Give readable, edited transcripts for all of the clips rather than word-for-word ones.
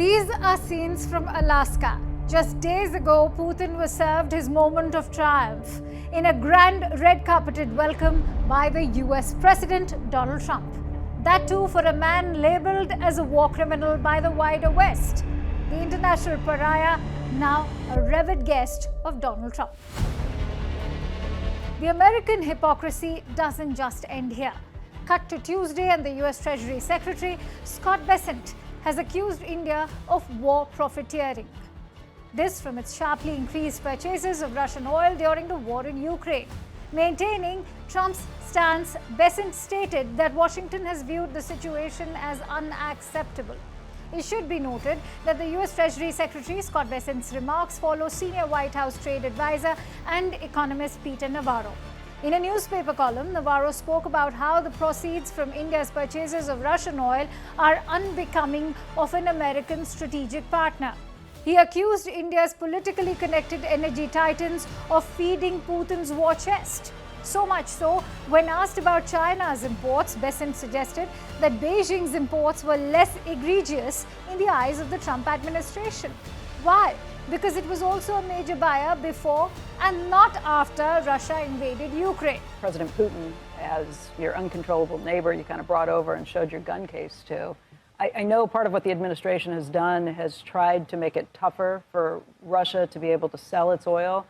These are scenes from Alaska. Just days ago, Putin was served his moment of triumph in a grand red-carpeted welcome by the US President Donald Trump. That too for a man labeled as a war criminal by the wider West. The international pariah, now a revered guest of Donald Trump. The American hypocrisy doesn't just end here. Cut to Tuesday, and the US Treasury Secretary, Scott Bessent, has accused India of war profiteering. This from its sharply increased purchases of Russian oil during the war in Ukraine. Maintaining Trump's stance, Bessent stated that Washington has viewed the situation as unacceptable. It should be noted that the US Treasury Secretary Scott Bessent's remarks follow senior White House trade advisor and economist Peter Navarro. In a newspaper column, Navarro spoke about how the proceeds from India's purchases of Russian oil are unbecoming of an American strategic partner. He accused India's politically connected energy titans of feeding Putin's war chest. So much so, when asked about China's imports, Bessent suggested that Beijing's imports were less egregious in the eyes of the Trump administration. Why? Because it was also a major buyer before and not after Russia invaded Ukraine. President Putin, as your uncontrollable neighbor you kind of brought over and showed your gun case to. I know part of what the administration has done has tried to make it tougher for Russia to be able to sell its oil.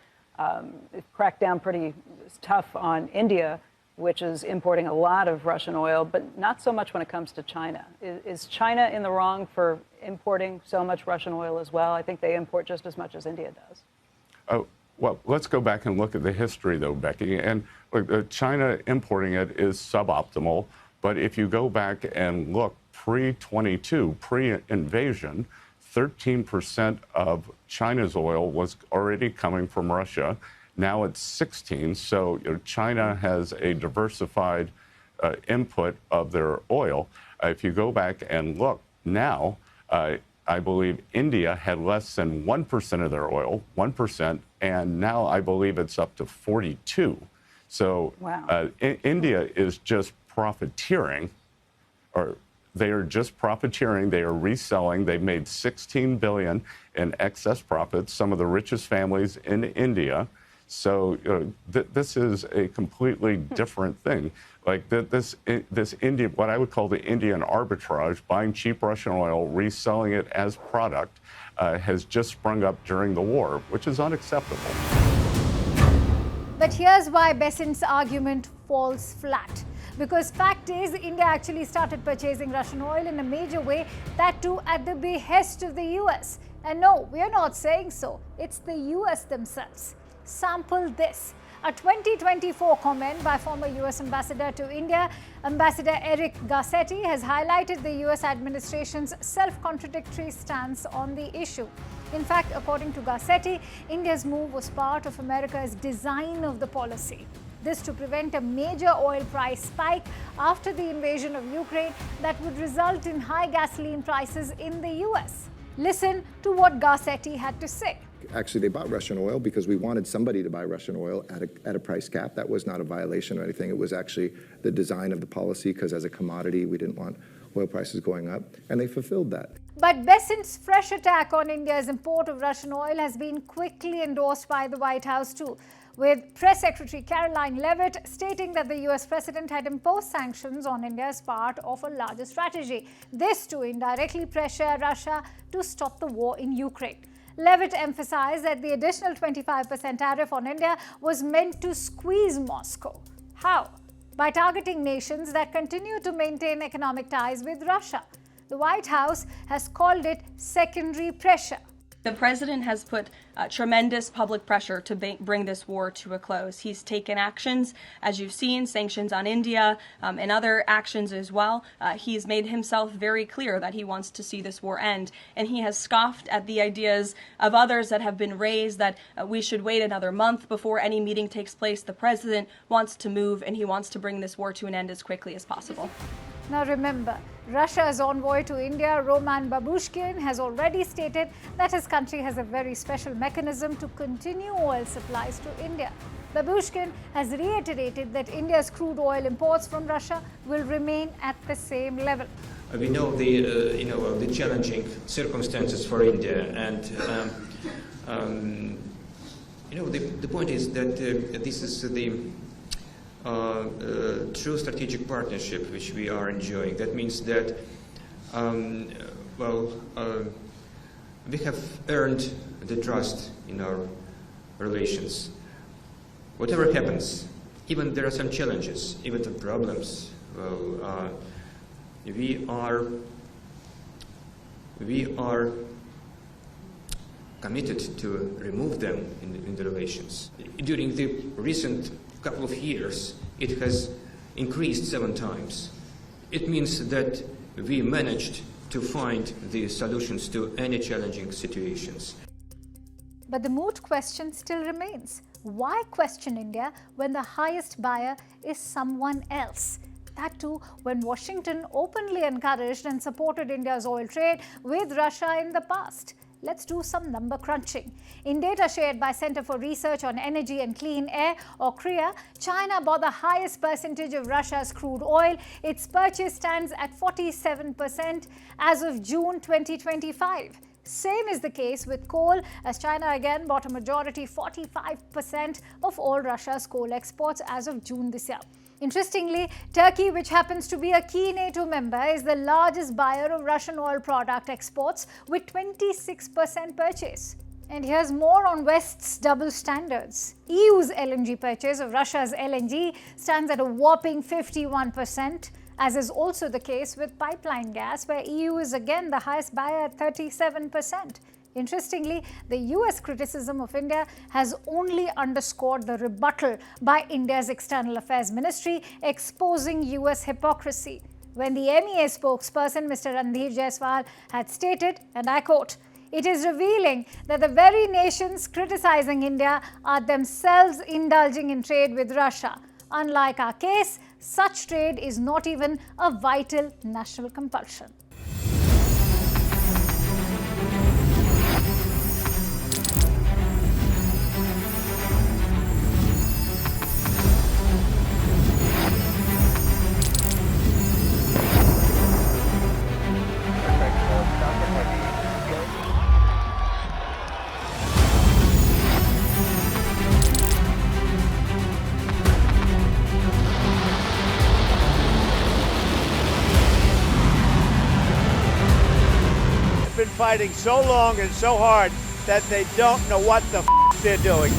It cracked down pretty tough on India, which is importing a lot of Russian oil, but not so much when it comes to China. Is China in the wrong for importing so much Russian oil as well? I think they import just as much as India does. Oh, well, let's go back and look at the history, though, Becky. And look, China importing it is suboptimal. But if you go back and look pre-22, pre-invasion, 13% of China's oil was already coming from Russia. Now it's 16. So China has a diversified input of their oil. If you go back and look now, I believe India had less than 1% of their oil, 1%, and now I believe it's up to 42. So wow. India is just profiteering, or they are just profiteering. They are reselling. They've made $16 billion in excess profits, some of the richest families in India. So this is a completely different thing. Like this India, what I would call the Indian arbitrage, buying cheap Russian oil, reselling it as product, has just sprung up during the war, which is unacceptable. But here's why Bessent's argument falls flat. Because fact is, India actually started purchasing Russian oil in a major way, that too at the behest of the US. And no, we're not saying so. It's the US themselves. Sample this. A 2024 comment by former US Ambassador to India, Ambassador Eric Garcetti, has highlighted the US administration's self-contradictory stance on the issue. In fact, according to Garcetti, India's move was part of America's design of the policy. This to prevent a major oil price spike after the invasion of Ukraine that would result in high gasoline prices in the US. Listen to what Garcetti had to say. Actually, they bought Russian oil because we wanted somebody to buy Russian oil at a price cap. That was not a violation or anything. It was actually the design of the policy, because as a commodity, we didn't want oil prices going up, and they fulfilled that. But Bessent's fresh attack on India's import of Russian oil has been quickly endorsed by the White House too, with Press Secretary Caroline Leavitt stating that the US president had imposed sanctions on India as part of a larger strategy. This to indirectly pressure Russia to stop the war in Ukraine. Leavitt emphasized that the additional 25% tariff on India was meant to squeeze Moscow. How? By targeting nations that continue to maintain economic ties with Russia. The White House has called it secondary pressure. The president has put tremendous public pressure to bring this war to a close. He's taken actions, as you've seen, sanctions on India and other actions as well. He's made himself very clear that he wants to see this war end. And he has scoffed at the ideas of others that have been raised that we should wait another month before any meeting takes place. The president wants to move, and he wants to bring this war to an end as quickly as possible. Now remember, Russia's envoy to India, Roman Babushkin, has already stated that his country has a very special mechanism to continue oil supplies to India. Babushkin has reiterated that India's crude oil imports from Russia will remain at the same level. We know the challenging circumstances for India, and the point is that this is the true strategic partnership which we are enjoying. That means that we have earned the trust in our relations. Whatever happens, even there are some challenges, even the problems, we are committed to remove them in the relations. During the recent couple of years, it has increased 7 times. It means that we managed to find the solutions to any challenging situations. But the moot question still remains. Why question India when the highest buyer is someone else? That too, when Washington openly encouraged and supported India's oil trade with Russia in the past. Let's do some number crunching. In data shared by Center for Research on Energy and Clean Air, or CREA, China bought the highest percentage of Russia's crude oil. Its purchase stands at 47% as of June 2025. Same is the case with coal, as China again bought a majority 45% of all Russia's coal exports as of June this year. Interestingly, Turkey, which happens to be a key NATO member, is the largest buyer of Russian oil product exports with 26% purchase. And here's more on West's double standards. EU's LNG purchase of Russia's LNG stands at a whopping 51%, as is also the case with pipeline gas, where EU is again the highest buyer at 37%. Interestingly, the US criticism of India has only underscored the rebuttal by India's External Affairs Ministry, exposing US hypocrisy, when the MEA spokesperson, Mr. Ranveer Jaiswal, had stated, and I quote, "It is revealing that the very nations criticizing India are themselves indulging in trade with Russia. Unlike our case, such trade is not even a vital national compulsion." Been fighting so long and so hard that they don't know what the they're doing.